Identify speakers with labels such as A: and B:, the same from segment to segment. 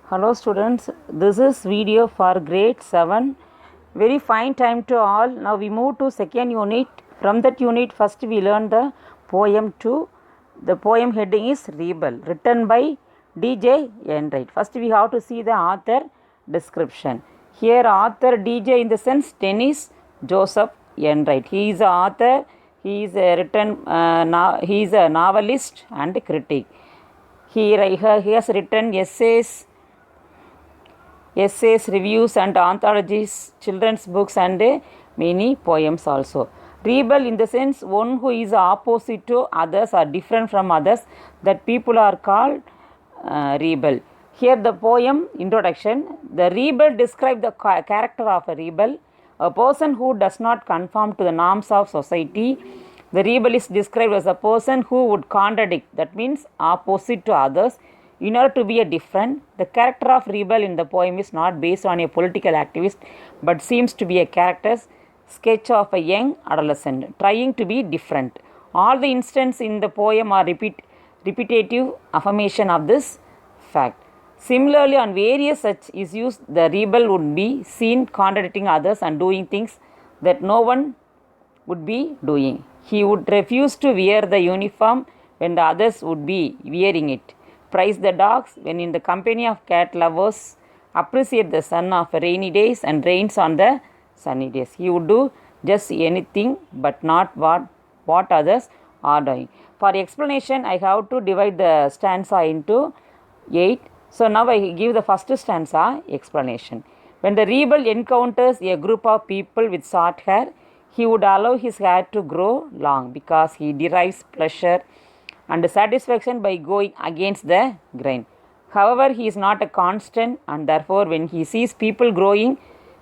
A: Hello students, this is video for grade 7. Very fine time to all. Now we move to second unit. From that unit first we learn the poem 2. The poem heading is Rebel, written by D.J. Enright. First we have to see the author description. Here author D.J. in the sense Dennis Joseph Enright. He is the author. He is a novelist and critic. He has written essays, reviews and anthologies, children's books and many poems also. Rebel in the sense one who is opposite to others or different from others, that people are called rebel. Here the poem introduction. The rebel describes the character of a rebel, a person who does not conform to the norms of society. The rebel is described as a person who would contradict, that means opposite to others, in order to be a different. The character of rebel in the poem is not based on a political activist, but seems to be a character sketch of a young adolescent trying to be different. All the instances in the poem are repetitive affirmation of this fact. Similarly, on various such issues, the rebel would be seen contradicting others and doing things that no one would be doing. He would refuse to wear the uniform when the others would be wearing it, praise the dogs when in the company of cat lovers, appreciate the sun of rainy days and rains on the sunny days. He would do just anything but not what others are doing. For explanation, I have to divide the stanza into 8. So now I give the first stanza explanation. When the rebel encounters a group of people with short hair, he would allow his hair to grow long because he derives pleasure and satisfaction by going against the grain. However, he is not a constant, and therefore when he sees people growing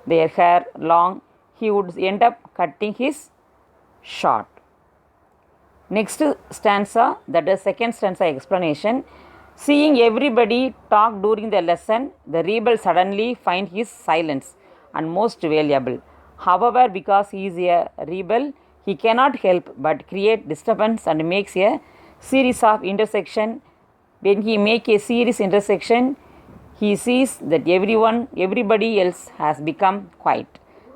A: their hair long, he would end up cutting his short. Next stanza, that is second stanza explanation. Seeing everybody talk during the lesson, the rebel suddenly finds his silence and most valuable. However, because he is a rebel, he cannot help but create disturbance and makes a series of intersection. When he makes a series intersection, he sees that everybody else has become quiet.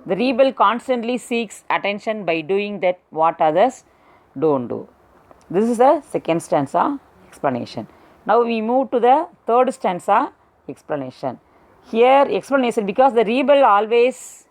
A: The rebel constantly seeks attention by doing that what others don't do. This is the second stanza explanation. Now we move to the third stanza explanation. Here explanation, because the rebel always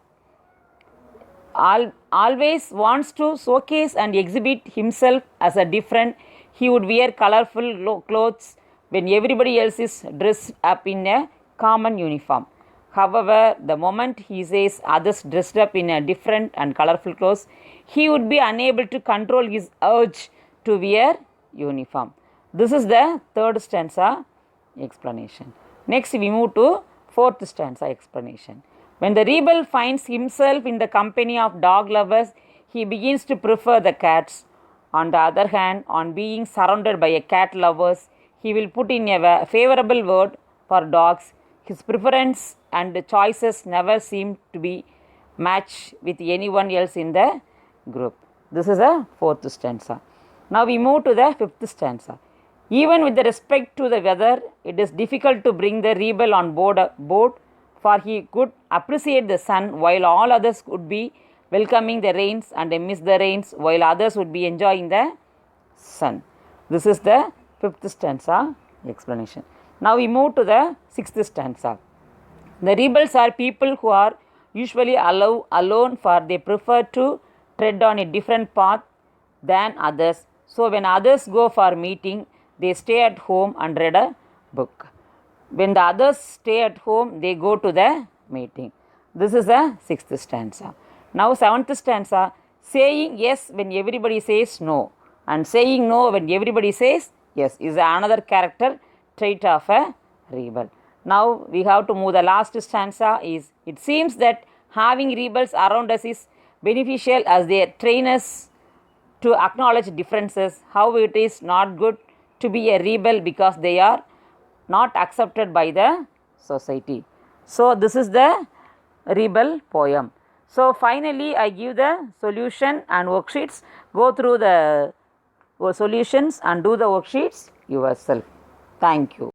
A: wants to showcase and exhibit himself as a different. He would wear colorful clothes when everybody else is dressed up in a common uniform. However, the moment he sees others dressed up in a different and colorful clothes, he would be unable to control his urge to wear uniform. This is the third stanza explanation. Next we move to fourth stanza explanation. When the rebel finds himself in the company of dog lovers, he begins to prefer the cats. On the other hand, on being surrounded by a cat lovers, he will put in a favorable word for dogs. His preference and choices never seem to be matched with anyone else in the group. This is the fourth stanza. Now we move to the fifth stanza. Even with the respect to the weather, it is difficult to bring the rebel on board, for he could appreciate the sun while all others would be welcoming the rains and miss the rains while others would be enjoying the sun. This is the fifth stanza explanation. Now we move to the sixth stanza. The rebels are people who are usually alone, for they prefer to tread on a different path than others. So when others go for meeting, they stay at home and read a book. When the others stay at home, they go to the meeting. This is the sixth stanza. Now seventh stanza, saying yes when everybody says no and saying no when everybody says yes is another character trait of a rebel. Now we have to move the last stanza. Is it seems that having rebels around us is beneficial as they train us to acknowledge differences. How it is not good to be a rebel because they are not accepted by the society. So this is the rebel poem. So finally I give the solution and worksheets. Go through the solutions and do the worksheets yourself. Thank you.